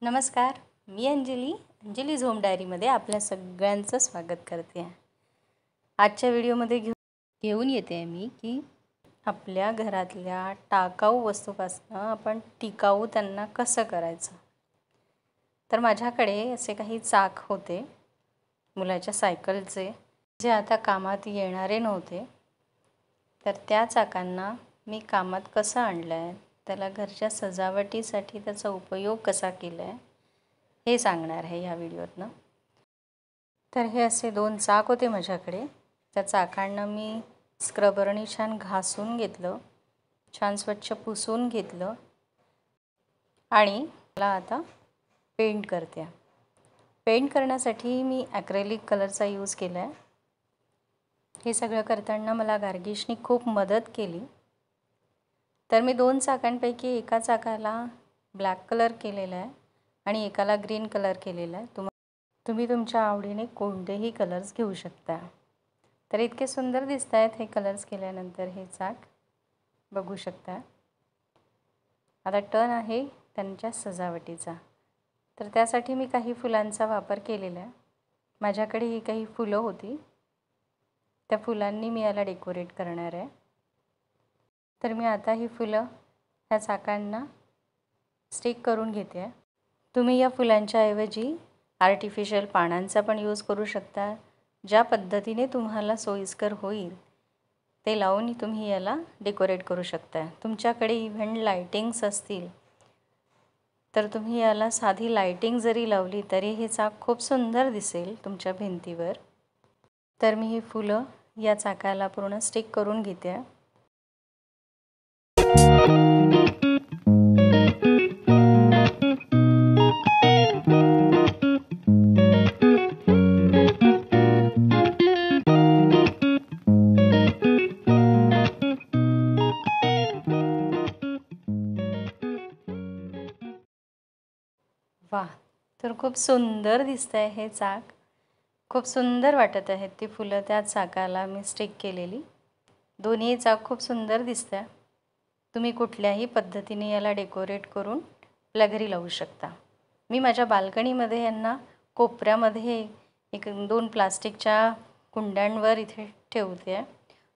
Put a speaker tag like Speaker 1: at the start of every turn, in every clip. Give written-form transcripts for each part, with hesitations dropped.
Speaker 1: नमस्कार, मी अंजलीज होम डायरीमध्ये आपल्या सगळ्यांचं स्वागत करते आहे। आजच्या व्हिडिओमध्ये घेऊन येते आहे मी की आपल्या घरातल्या टाकाऊ वस्तूपासून आपण टिकाऊ त्यांना कसं करायचं। तर माझ्याकडे असे काही चाक होते मुलाच्या सायकलचे, जे आता कामात येणारे नव्हते। तर त्या चाकांना मी कामात कसं आणलं आहे, त्याला घरच्या सजावटीसाठी त्याचा उपयोग कसा केला आहे हे सांगणार आहे या व्हिडिओतनं। तर हे असे 2 चाक होते माझ्याकडे। त्या चाकांना मी स्क्रबरने छान घासून घेतलं, छान स्वच्छ पुसून घेतलं आणि मला आता पेंट करते। पेंट करण्यासाठी मी ॲक्रेलिक कलरचा यूज केला आहे। हे सगळं करताना मला गार्गिशनी खूप मदत केली। तर मी 2 चाकांपैकी एका चाकाला ब्लॅक कलर केलेला आहे आणि एकाला ग्रीन कलर केलेला आहे। तुम्ही तुमच्या आवडीने कोणतेही कलर्स घेऊ शकता। तर इतके सुंदर दिसत आहेत हे कलर्स केल्यानंतर। हे चाक बघू शकता। आता टर्न आहे त्यांच्या सजावटीचा। तर त्यासाठी मी काही फुलांचा वापर केलेला आहे। माझ्याकडे ही काही फुलं होती, त्या फुलांनी मी याला डेकोरेट करणार आहे। तर मी आता ही फुलं ह्या चाकांना स्टिक करून घेते आहे। तुम्ही या फुलांच्या ऐवजी आर्टिफिशियल पानांचा पण यूज करू शकता। ज्या पद्धतीने तुम्हाला सोयीस्कर होईल ते लावून तुम्ही याला डेकोरेट करू शकता। तुमच्याकडे इव्हन लाइटिंग्स असतील तर तुम्ही याला साधी लाइटिंग जरी लावली तरी हे चाक खूप सुंदर दिसेल तुमच्या भिंतीवर। तर मी ही फुलं या चाकाला पूर्ण स्टिक करून घेते। वाह, तर खूप सुंदर दिसतंय हे चाक। खूप सुंदर वाटत आहेत ती फुलं त्या चाकाला मी स्टिक केलेली। दोन्ही चाक खूप सुंदर दिसतात। तुम्ही कुठल्याही पद्धतीने याला डेकोरेट करून आपल्या घरी लावू शकता। मी माझ्या बाल्कनीमध्ये यांना कोपऱ्यामध्ये 1-2 प्लास्टिकच्या कुंड्यांवर इथे ठेवते।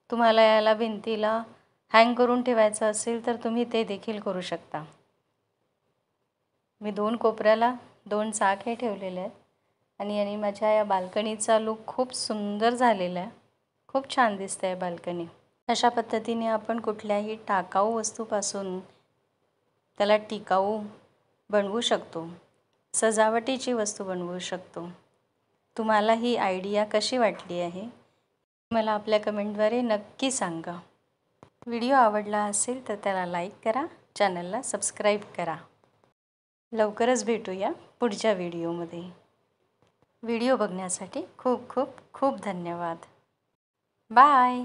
Speaker 1: तुम्हाला याला भिंतीला हँग करून ठेवायचं असेल तर तुम्ही ते देखील करू शकता। मी 2 कोपऱ्याला 2 चाक हे ठेवलेले आहेत आणि माझ्या या बाल्कनीचा लुक खूप सुंदर झालेला आहे। खूप छान दिसते बाल्कनी। अशा पद्धतीने आपण कुठल्याही टाकाऊ वस्तूपासून त्याला टिकाऊ बनवू शकतो, सजावटीची वस्तू बनवू शकतो। तुम्हाला ही आयडिया कशी वाटली आहे मला आपल्या कमेंटद्वारे नक्की सांगा। व्हिडिओ आवडला असेल तर त्याला लाईक करा, चॅनलला सबस्क्राईब करा। लवकरच भेटूया पुढच्या व्हिडिओमध्ये। व्हिडिओ बघण्यासाठी खूप खूप खूप धन्यवाद। बाय।